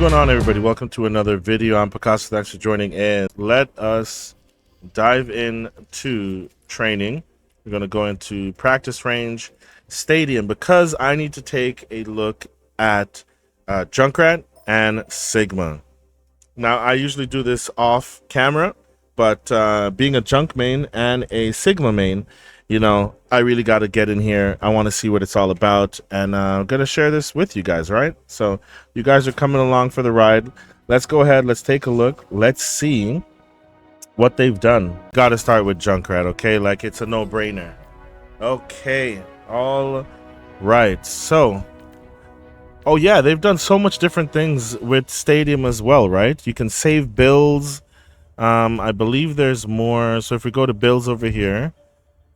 going on, everybody? Welcome to another video. I'm Picasso. Thanks for joining in. Let us dive into training. We're going to go into practice range, stadium, because I need to take a look at Junkrat and Sigma. Now, I usually do this off camera, but being a Junk main and a Sigma main, you know, I really got to get in here. I want to see what it's all about, and I'm going to share this with you guys, right? So you guys are coming along for the ride. Let's go ahead. Let's take a look. Let's see what they've done. Got to start with Junkrat, okay? Like, it's a no-brainer. Okay, all right. So, oh yeah, they've done so much different things with Stadium as well, right? You can save builds. I believe there's more. So if we go to builds over here,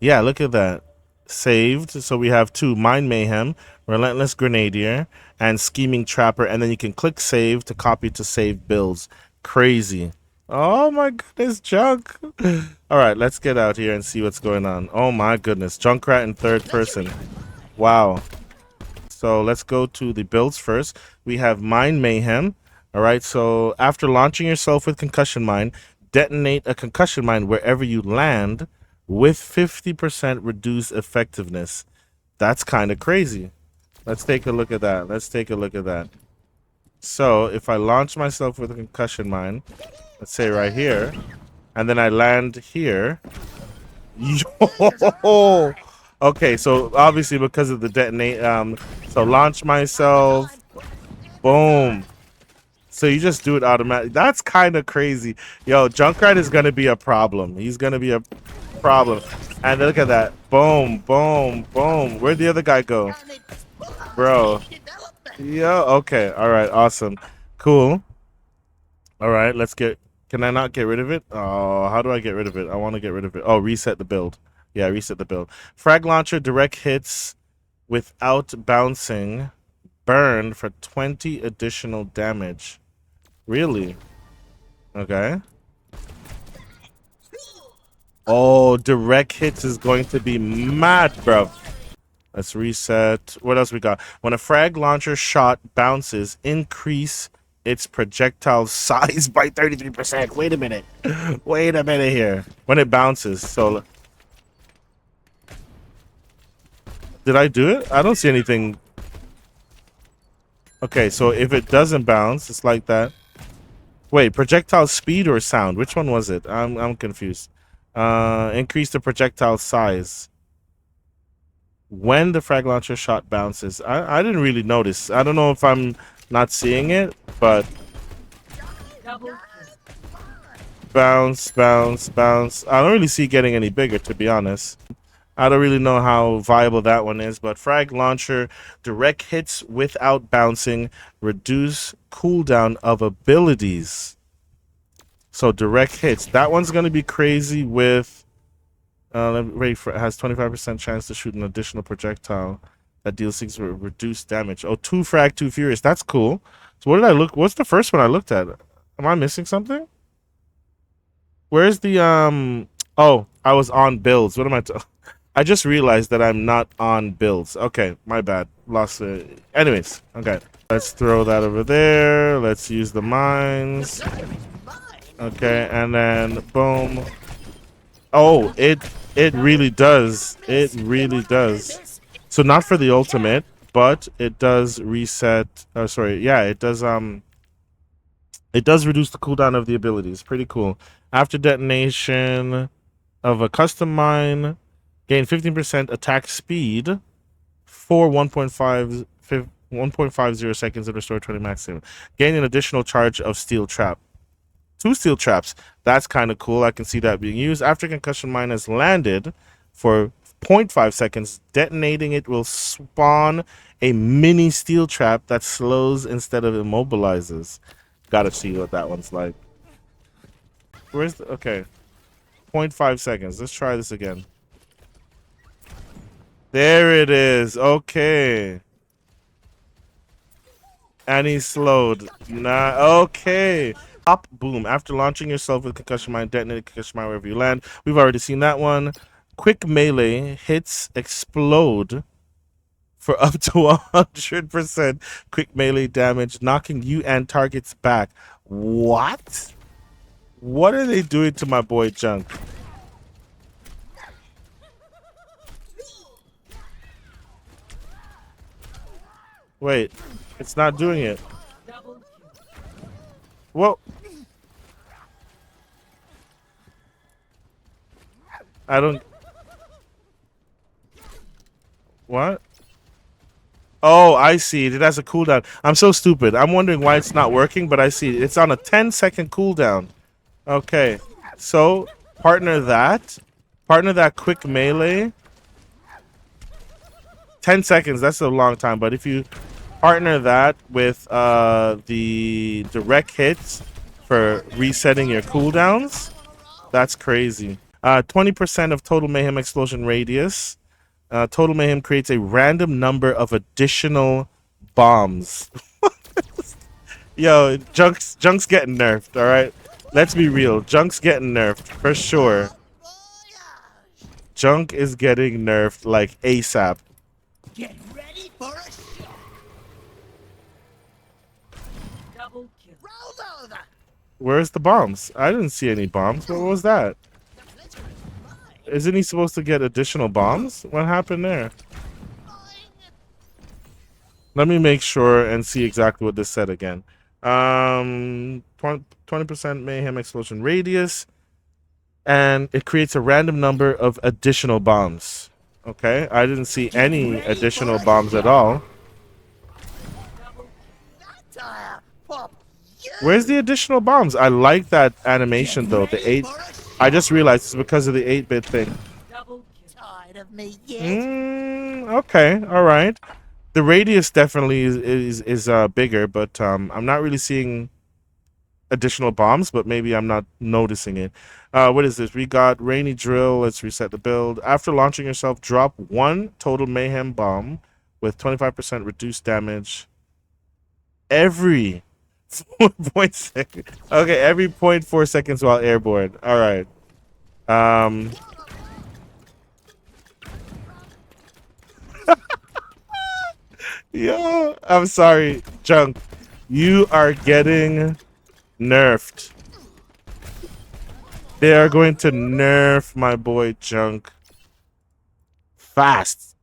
yeah, look at that. Saved. So we have two: Mind Mayhem, Relentless Grenadier, and Scheming Trapper. And then you can click save to copy to save builds. Crazy. Oh my goodness, Junk. All right, let's get out here and see what's going on. Oh my goodness. Junkrat in third person. Wow. So let's go to the builds first. We have Mind Mayhem. All right, so after launching yourself with Concussion Mine, detonate a Concussion Mine wherever you land with 50% reduced effectiveness. That's kind of crazy. Let's take a look at that. Let's take a look at that. So if I launch myself with a Concussion Mine, let's say right here, and then I land here. Yo! Okay, so obviously because of the detonate, so launch myself, boom. So you just do it automatically. That's kind of crazy. Yo, Junkrat is going to be a problem. He's going to be a problem. And look at that. Boom, boom, boom. Where'd the other guy go? Bro. Yo, okay. All right, awesome. Cool. All right, let's get... Can I not get rid of it? Oh, how do I get rid of it? I want to get rid of it. Oh, reset the build. Yeah, reset the build. Frag launcher, direct hits without bouncing. Burn for 20 additional damage. Really? Okay. Oh, direct hits is going to be mad, bro. Let's reset. What else we got? When a frag launcher shot bounces, increase its projectile size by 33%. Wait a minute. Wait a minute here. When it bounces. So, did I do it? I don't see anything. Okay, so if it doesn't bounce, it's like that. Wait, projectile speed or sound? Which one was it? I'm confused. Increase the projectile size when the frag launcher shot bounces. I didn't really notice. I don't know if I'm not seeing it, but bounce, bounce, bounce. I don't really see it getting any bigger, to be honest. I don't really know how viable that one is, but frag launcher, direct hits without bouncing, reduce cooldown of abilities. So direct hits. That one's going to be crazy with... wait, for, it has 25% chance to shoot an additional projectile that deals 6 reduced damage. Oh, 2 frag, 2 furious. That's cool. So what did I look... What's the first one I looked at? Am I missing something? Where's the... Oh, I was on builds. What am I... I just realized that I'm not on builds. Okay, my bad. Lost it. Anyways, okay. Let's throw that over there. Let's use the mines. Okay, and then boom. Oh, it really does. It really does. So not for the ultimate, but it does reset. Oh, sorry. Yeah, it does reduce the cooldown of the abilities. Pretty cool. After detonation of a custom mine, gain 15% attack speed for 1.50 seconds and restore 20 maximum. Gain an additional charge of steel trap. 2 steel traps. That's kind of cool. I can see that being used. After concussion mine has landed for 0.5 seconds, detonating it will spawn a mini steel trap that slows instead of immobilizes. Gotta see what that one's like. Where's the... Okay. 0.5 seconds. Let's try this again. There it is. Okay. And he's slowed. Nah. Okay. Pop, boom. After launching yourself with concussion mine, detonate concussion mine wherever you land. We've already seen that one. Quick melee hits explode for up to 100% quick melee damage, knocking you and targets back. What? What are they doing to my boy Junk? Wait, it's not doing it. Well, I don't. What? Oh, I see. It has a cooldown. I'm so stupid. I'm wondering why it's not working, but I see it. It's on a 10-second cooldown. Okay, so partner that quick melee. 10 seconds. That's a long time, but if you partner that with the direct hits for resetting your cooldowns, that's crazy. 20% of total mayhem explosion radius. Total mayhem creates a random number of additional bombs. Yo, Junk's getting nerfed, all right? Let's be real. Junk's getting nerfed for sure. Junk is getting nerfed like ASAP. Get ready for a shot. Double kill. Roll over. Where's the bombs? I didn't see any bombs. What was that? Isn't he supposed to get additional bombs? What happened there? Let me make sure and see exactly what this said again. 20% mayhem explosion radius, and it creates a random number of additional bombs. Okay, I didn't see any additional bombs at all. Where's the additional bombs? I like that animation though. The 8. I just realized it's because of the 8-bit thing. Okay, all right. The radius definitely is bigger, but I'm not really seeing additional bombs, but maybe I'm not noticing it. What is this? We got Rainy Drill. Let's reset the build. After launching yourself, drop 1 total mayhem bomb with 25% reduced damage every 4.6 seconds. Okay, every 0.4 seconds while airborne. All right. Yo, I'm sorry, Junk. You are getting nerfed. They are going to nerf my boy Junk fast.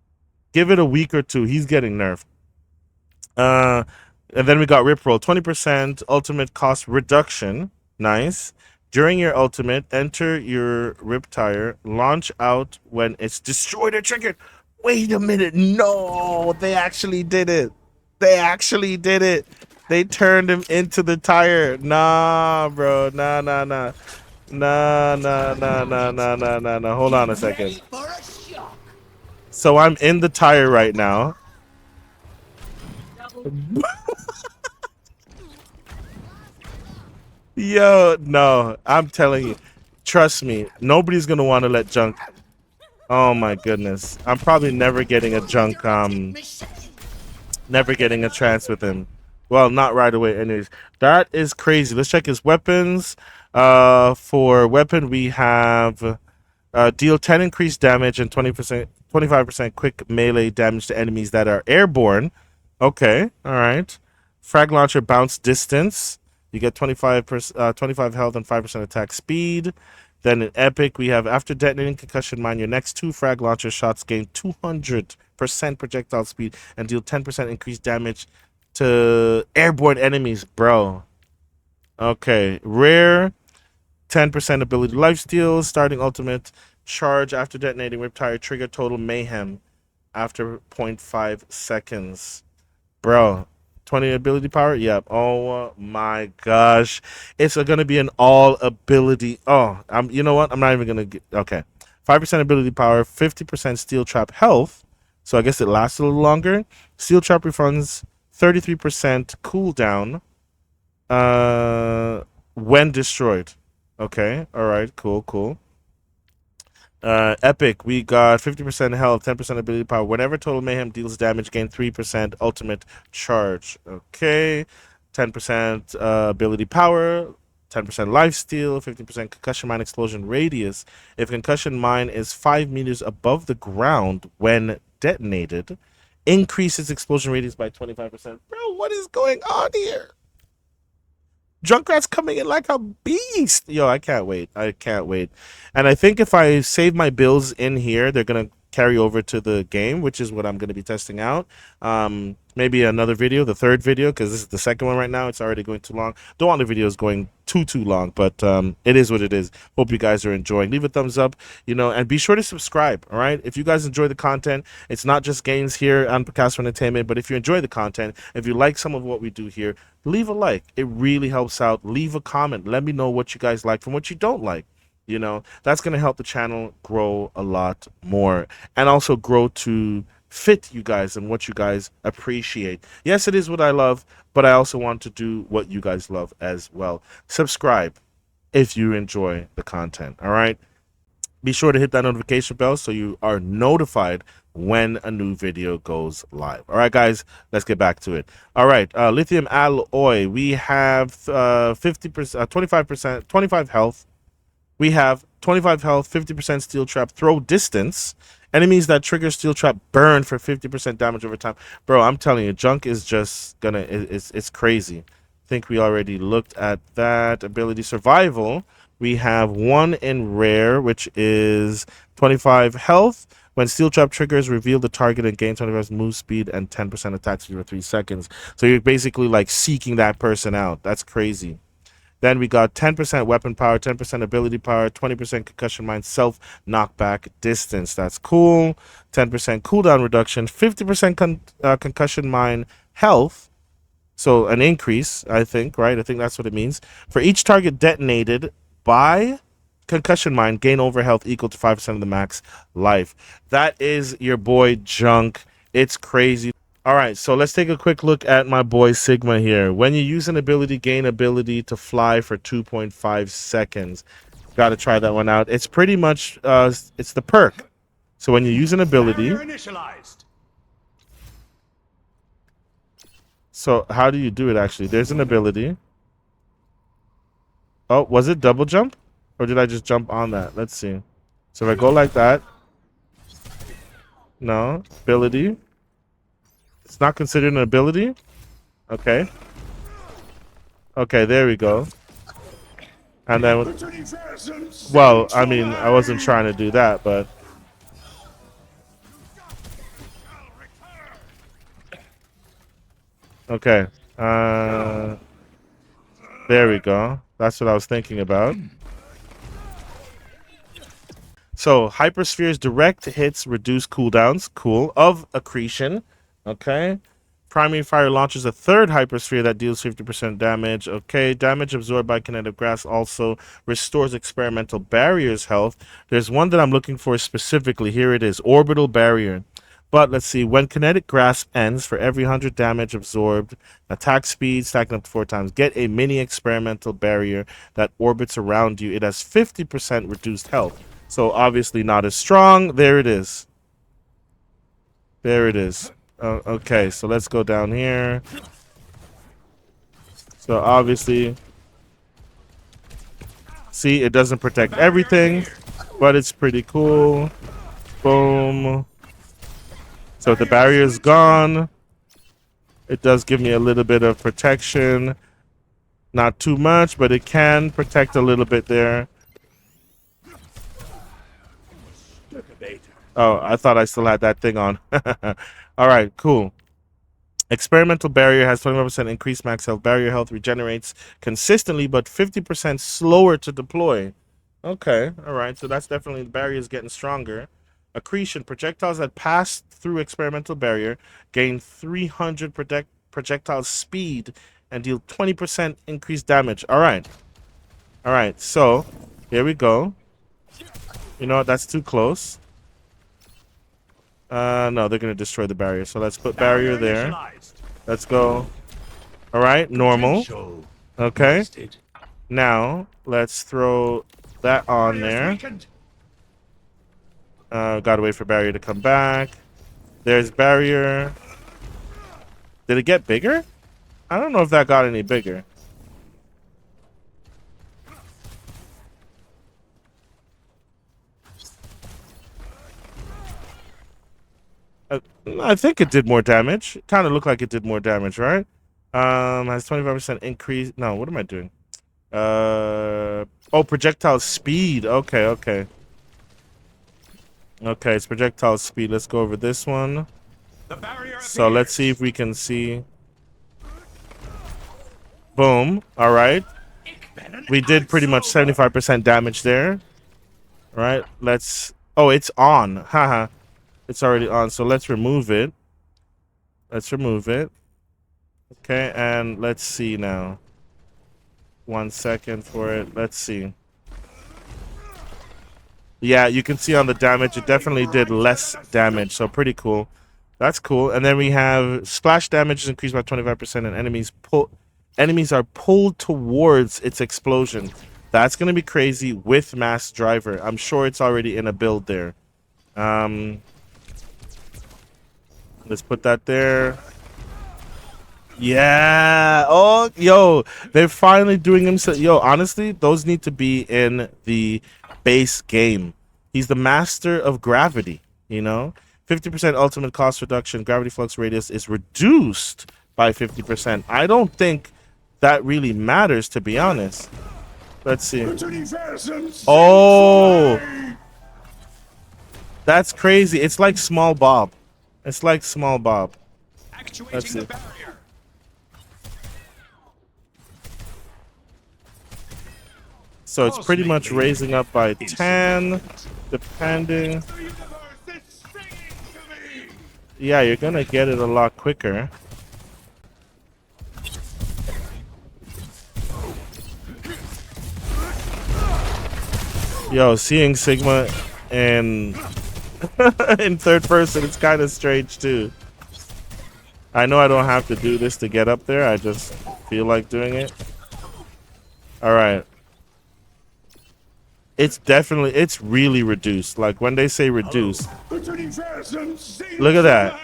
Give it a week or two. He's getting nerfed. And then we got Riproll. 20% ultimate cost reduction. Nice. During your ultimate, enter your rip tire. Launch out when it's destroyed or triggered. Wait a minute. No, they actually did it. They actually did it. They turned him into the tire. Nah, bro. Nah. Nah. Hold on a second. So I'm in the tire right now. Yo, no. I'm telling you. Trust me. Nobody's going to want to let Junk. Oh, my goodness. I'm probably never getting a Junk, never getting a chance with him. Well, not right away anyways. That is crazy. Let's check his weapons. For weapon, we have deal 10 increased damage and 25% quick melee damage to enemies that are airborne. Okay, all right. Frag launcher bounce distance. You get 25 health and 5% attack speed. Then in epic, we have after detonating concussion mine, your next 2 frag launcher shots gain 200% projectile speed and deal 10% increased damage to airborne enemies, bro. Okay, rare, 10% ability lifesteal, starting ultimate, charge after detonating riptire, trigger total mayhem after 0.5 seconds. Bro, 20 ability power? Yep. Oh my gosh. It's going to be an all ability. Oh, you know what? I'm not even going to get. Okay. 5% ability power, 50% steel trap health. So I guess it lasts a little longer. Steel trap refunds 33% cooldown when destroyed. Okay. All right. Cool. Epic, we got 50% health, 10% ability power. Whenever total mayhem deals damage, gain 3% ultimate charge. Okay. 10% ability power, 10% lifesteal, 50% concussion mine explosion radius. If concussion mine is 5 meters above the ground when detonated, Increase its explosion radius by 25%. Bro, what is going on here? Junkrat's coming in like a beast. Yo, I can't wait. I can't wait. And I think if I save my builds in here, they're going to carry over to the game, which is what I'm going to be testing out. Maybe another video, the third video, because this is the second one right now. It's already going too long. Don't want the videos going too long, but it is what it is. Hope you guys are enjoying. Leave a thumbs up, and be sure to subscribe, all right? If you guys enjoy the content, it's not just games here on Picasso Entertainment, but if you enjoy the content, if you like some of what we do here, leave a like. It really helps out. Leave a comment. Let me know what you guys like from what you don't like. That's going to help the channel grow a lot more and also grow to fit you guys and what you guys appreciate. Yes, it is what I love, but I also want to do what you guys love as well. Subscribe if you enjoy the content, all right? Be sure to hit that notification bell so you are notified when a new video goes live. All right, guys, let's get back to it. All right, lithium alloy. We have 50%, 25%, 25 health. We have 25 health, 50% steel trap, throw distance. Enemies that trigger steel trap burn for 50% damage over time. Bro, I'm telling you, junk is just gonna, it's crazy. I think we already looked at that. Ability survival. We have one in rare, which is 25 health. When steel trap triggers, reveal the target and gain 25 move speed and 10% attack speed for 3 seconds. So you're basically like seeking that person out. That's crazy. Then we got 10% weapon power, 10% ability power, 20% concussion mine, self knockback distance. That's cool. 10% cooldown reduction, 50% concussion mine health. So an increase, I think, right? I think that's what it means. For each target detonated by concussion mine, gain over health equal to 5% of the max life. That is your boy Junk. It's crazy. All right, so let's take a quick look at my boy Sigma here. When you use an ability, gain ability to fly for 2.5 seconds. Got to try that one out. It's pretty much, it's the perk. So when you use an ability. So how do you do it actually? There's an ability. Oh, was it double jump? Or did I just jump on that? Let's see. So if I go like that. No, ability. It's not considered an ability? Okay. Okay, there we go. And then... Well, I mean, I wasn't trying to do that, but... Okay. There we go. That's what I was thinking about. So, Hypersphere's direct hits reduce cooldowns. Cool. Of accretion. Okay. Primary fire launches a third hypersphere that deals 50% damage. Okay. Damage absorbed by kinetic grasp also restores experimental barrier's health. There's one that I'm looking for specifically. Here it is. Orbital barrier. But let's see. When kinetic grasp ends, for every 100 damage absorbed, attack speed stacking up to 4 times. Get a mini experimental barrier that orbits around you. It has 50% reduced health. So obviously not as strong. There it is. There it is. Okay, so let's go down here. So obviously, see, it doesn't protect everything, but it's pretty cool. Boom. So the barrier is gone. It does give me a little bit of protection. Not too much, but it can protect a little bit there. Oh, I thought I still had that thing on. All right, cool. Experimental barrier has 21% increased max health. Barrier health regenerates consistently, but 50% slower to deploy. Okay, all right. So that's definitely, the barrier is getting stronger. Accretion. Projectiles that pass through experimental barrier gain 300 projectile speed and deal 20% increased damage. All right. All right, so here we go. You know what? That's too close. No, they're going to destroy the barrier. So let's put barrier there. Let's go. All right, normal. Okay. Now, let's throw that on there. Gotta wait for barrier to come back. There's barrier. Did it get bigger? I don't know if that got any bigger. I think it did more damage. It kind of looked like it did more damage, right? Has 25% increase. No, what am I doing? Oh, projectile speed. Okay, okay. Okay, it's projectile speed. Let's go over this one. So let's see if we can see. Boom. All right. We did pretty much 75% damage there. All right. Let's. Oh, it's on. Haha. It's already on. So let's remove it. Let's remove it. Okay, and let's see now. 1 second for it. Let's see. Yeah, you can see on the damage, it definitely did less damage, so pretty cool. That's cool. And then we have splash damage is increased by 25%, and enemies are pulled towards its explosion. That's gonna be crazy with mass driver. I'm sure it's already in a build there. Let's put that there. Yeah. Oh, yo, they're finally doing him. So, yo, honestly, those need to be in the base game. He's the master of gravity, you know? 50% ultimate cost reduction. Gravity flux radius is reduced by 50%. I don't think that really matters, to be honest. Let's see. Oh, that's crazy. It's like Small Bob. It's like Small Bob. Let's see. So it's pretty much raising up by 10, depending. Yeah, you're gonna get it a lot quicker. Yo, seeing Sigma in in third person, it's kind of strange too. I know I don't have to do this to get up there. I just feel like doing it. All right. It's really reduced. Like when they say reduced, look at that.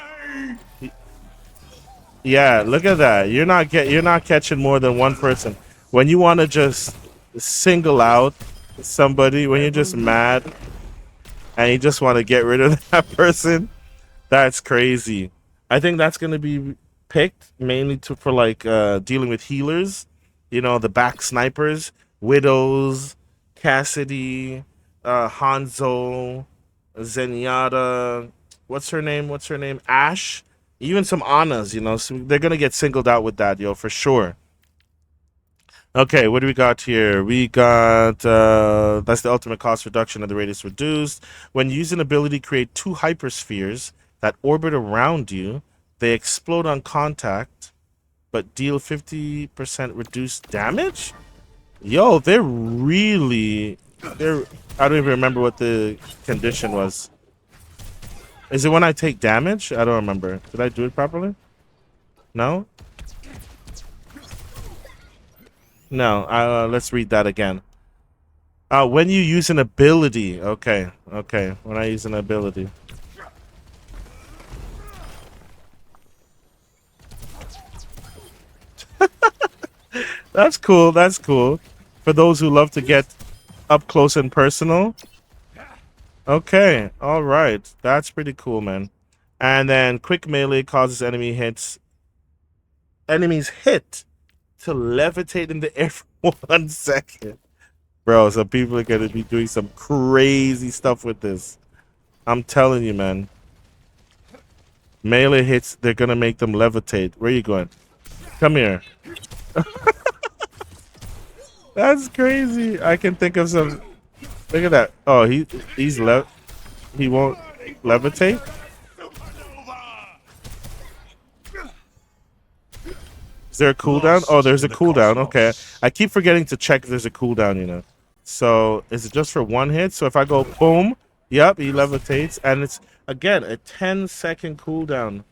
Yeah, look at that. You're not catching more than one person. When you want to just single out somebody, when you're just mad and you just want to get rid of that person, that's crazy. I think that's gonna be picked mainly for like dealing with healers, you know, the back snipers, widows, Cassidy, Hanzo, Zenyatta, what's her name? What's her name? Ash, even some Annas, you know, so they're gonna get singled out with that, yo, for sure. Okay, what do we got here? We got that's the ultimate cost reduction of the radius reduced. When you use an ability, create 2 hyperspheres that orbit around you. They explode on contact, but deal 50% reduced damage. Yo, they're I don't even remember what the condition was. Is it when I take damage? I don't remember. Did I do it properly? No? No. Let's read that again. When you use an ability. Okay. Okay. When I use an ability. That's cool. That's cool. For those who love to get up close and personal. Okay. All right. That's pretty cool, man. And then quick melee causes enemies hit to levitate in the air for 1 second. Bro, so people are going to be doing some crazy stuff with this. I'm telling you, man. Melee hits, they're going to make them levitate. Where are you going? Come here. That's crazy. I can think of some. Look at that. Oh, he won't levitate. Is there a cooldown? Oh, there's a cooldown. Okay. I keep forgetting to check if there's a cooldown, you know. So is it just for 1 hit? So if I go boom, yep, he levitates, and it's again a 10-second cooldown.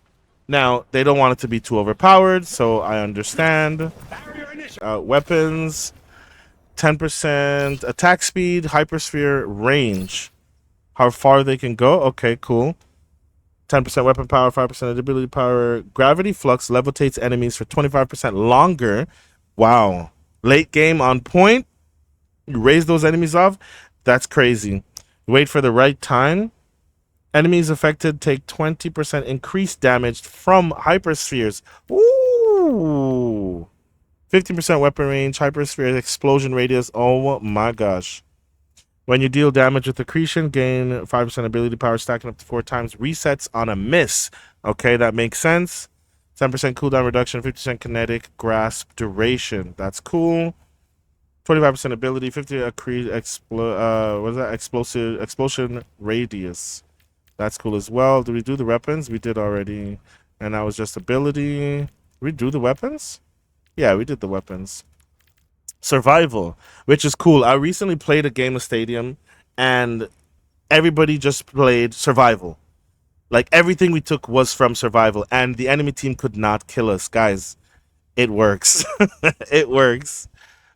Now they don't want it to be too overpowered, so I understand. Weapons. 10% attack speed, hypersphere range. How far they can go? Okay, cool. 10% weapon power, 5% ability power. Gravity flux levitates enemies for 25% longer. Wow. Late game on point. You raise those enemies off. That's crazy. Wait for the right time. Enemies affected take 20% increased damage from hyperspheres. Ooh. 15% weapon range, hypersphere explosion radius. Oh my gosh. When you deal damage with accretion, gain 5% ability power stacking up to 4 times. Resets on a miss. Okay, that makes sense. 10% cooldown reduction, 50% kinetic grasp duration. That's cool. 25% ability, 50 what is that? Explosive explosion radius. That's cool as well. Did we do the weapons? We did already. And that was just ability. Did we do the weapons? Yeah, we did the weapons. Survival, which is cool. I recently played a game of Stadium and everybody just played survival. Like everything we took was from survival and the enemy team could not kill us, guys. It works. It works.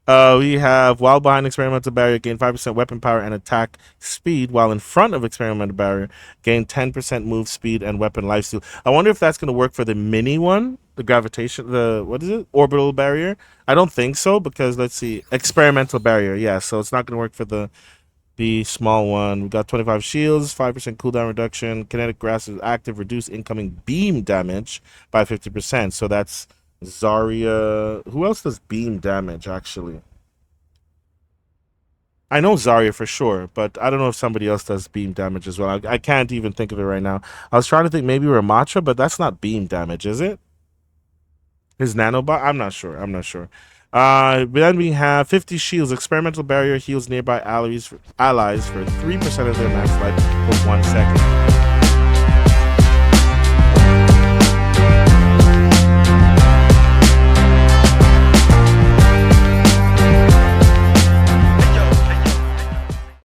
We have while behind experimental barrier, gain 5% weapon power and attack speed, while in front of experimental barrier, gain 10% move speed and weapon lifesteal. I wonder if that's going to work for the mini one, the gravitation, the what is it, orbital barrier? I don't think so because let's see, experimental barrier, yeah. So it's not going to work for the small one. We got 25 shields, 5% cooldown reduction, kinetic grasp is active, reduce incoming beam damage by 50%. So that's Zarya. Who else does beam damage, actually? I know Zarya for sure, but I don't know if somebody else does beam damage as well. I can't even think of it right now. I was trying to think maybe Ramattra, but that's not beam damage, is it? His nanobot? I'm not sure. I'm not sure. Then we have 50 shields. Experimental barrier heals nearby allies for 3% of their max life for 1 second.